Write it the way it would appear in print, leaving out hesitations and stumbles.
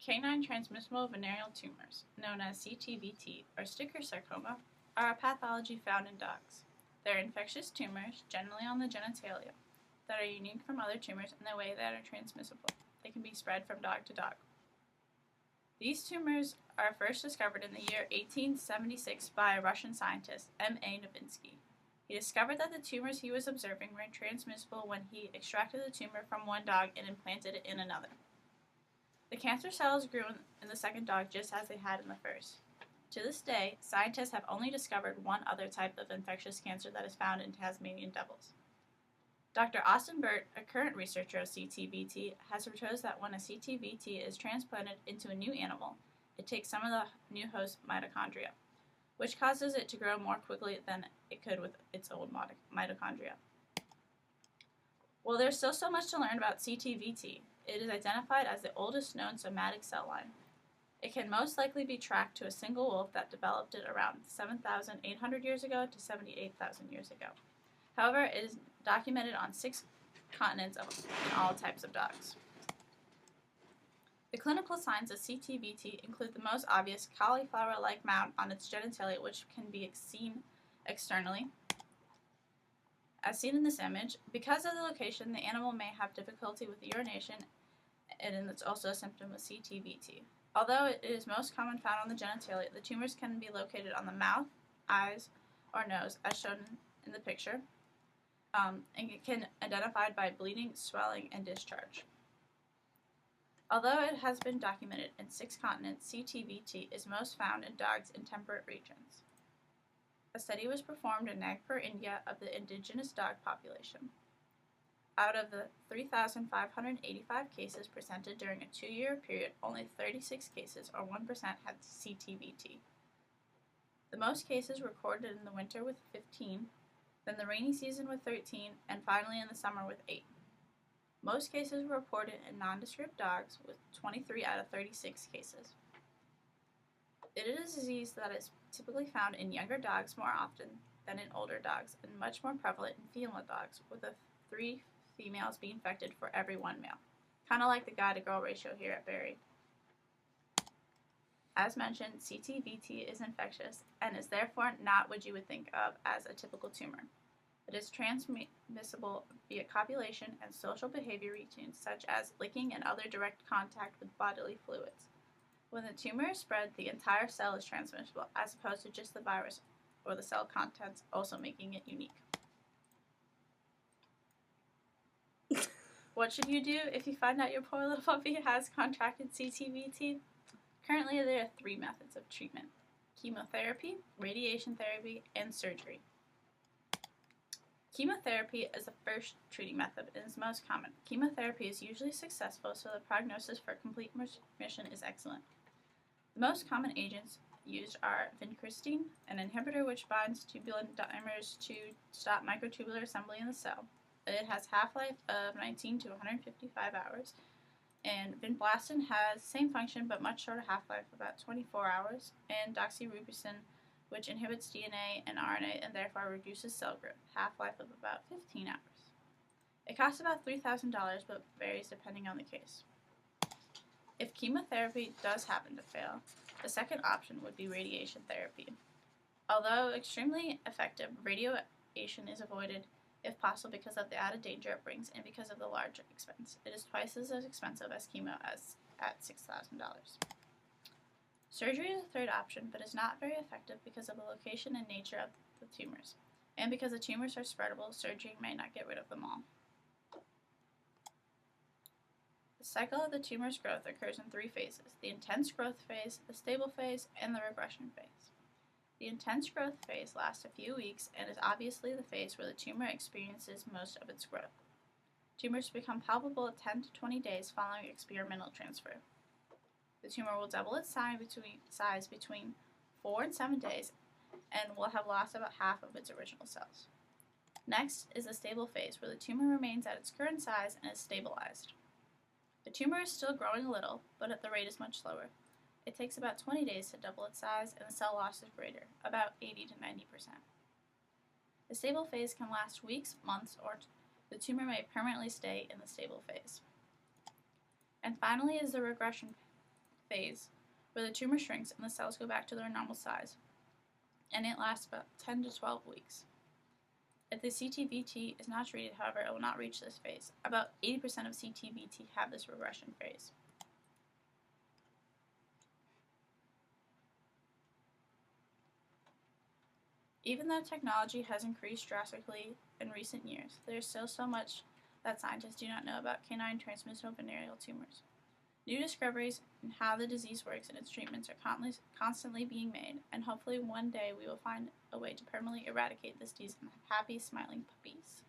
Canine transmissible venereal tumors, known as Ctvt or sticker sarcoma, are a pathology found in dogs. They're infectious tumors, generally on the genitalia, that are unique from other tumors in the way that are transmissible. They can be spread from dog to dog. These tumors are first discovered in the year 1876 by a Russian scientist, M.A. Novinsky. He discovered that the tumors he was observing were transmissible when he extracted the tumor from one dog and implanted it in another. The cancer cells grew in the second dog just as they had in the first. To this day, scientists have only discovered one other type of infectious cancer that is found in Tasmanian devils. Dr. Austin Burt, a current researcher of Ctvt, has proposed that when a Ctvt is transplanted into a new animal, it takes some of the new host mitochondria, which causes it to grow more quickly than it could with its old mitochondria. While there's still so much to learn about Ctvt, it is identified as the oldest known somatic cell line. It can most likely be tracked to a single wolf that developed it around 7,800 years ago to 78,000 years ago. However, it is documented on 6 continents in all types of dogs. The clinical signs of Ctvt include the most obvious cauliflower-like mound on its genitalia, which can be seen externally. As seen in this image, because of the location, the animal may have difficulty with urination, and it's also a symptom of Ctvt. Although it is most common found on the genitalia, the tumors can be located on the mouth, eyes, or nose, as shown in the picture, and it can be identified by bleeding, swelling, and discharge. Although it has been documented in 6 continents, Ctvt is most found in dogs in temperate regions. A study was performed in Nagpur, India, of the indigenous dog population. Out of the 3,585 cases presented during a 2-year period, only 36 cases, or 1%, had Ctvt. The most cases were recorded in the winter with 15, then the rainy season with 13, and finally in the summer with 8. Most cases were reported in nondescript dogs with 23 out of 36 cases. It is a disease that is typically found in younger dogs more often than in older dogs, and much more prevalent in female dogs, with 3 females being infected for every 1 male. Kind of like the guy-to-girl ratio here at Barry. As mentioned, Ctvt is infectious and is therefore not what you would think of as a typical tumor. It is transmissible via copulation and social behavior routines such as licking and other direct contact with bodily fluids. When the tumor is spread, the entire cell is transmissible as opposed to just the virus or the cell contents, also making it unique. What should you do if you find out your poor little puppy has contracted Ctvt? Currently, there are 3 methods of treatment: chemotherapy, radiation therapy, and surgery. Chemotherapy is the first treating method and is most common. Chemotherapy is usually successful, so the prognosis for complete remission is excellent. The most common agents used are vincristine, an inhibitor which binds tubulin dimers to stop microtubular assembly in the cell. It has half-life of 19 to 155 hours, and vinblastine has the same function but much shorter half-life, about 24 hours, and doxorubicin, which inhibits DNA and RNA and therefore reduces cell growth, half-life of about 15 hours. It costs about $3,000 but varies depending on the case. If chemotherapy does happen to fail, the second option would be radiation therapy. Although extremely effective, radiation is avoided if possible because of the added danger it brings and because of the large expense. It is twice as expensive as chemo at $6,000. Surgery is the third option, but is not very effective because of the location and nature of the tumors. And because the tumors are spreadable, surgery may not get rid of them all. The cycle of the tumor's growth occurs in 3 phases: the intense growth phase, the stable phase, and the regression phase. The intense growth phase lasts a few weeks and is obviously the phase where the tumor experiences most of its growth. Tumors become palpable at 10 to 20 days following experimental transfer. The tumor will double its size between 4 and 7 days and will have lost about half of its original cells. Next is the stable phase, where the tumor remains at its current size and is stabilized. The tumor is still growing a little, but the rate is much slower. It takes about 20 days to double its size, and the cell loss is greater, about 80 to 90%. The stable phase can last weeks, months, or the tumor may permanently stay in the stable phase. And finally is the regression phase where the tumor shrinks and the cells go back to their normal size, and it lasts about 10 to 12 weeks. If the Ctvt is not treated, however, it will not reach this phase. About 80% of Ctvt have this regression phase. Even though technology has increased drastically in recent years, there is still so much that scientists do not know about canine transmissible venereal tumors. New discoveries in how the disease works and its treatments are constantly being made, and hopefully one day we will find a way to permanently eradicate this disease and have happy, smiling puppies.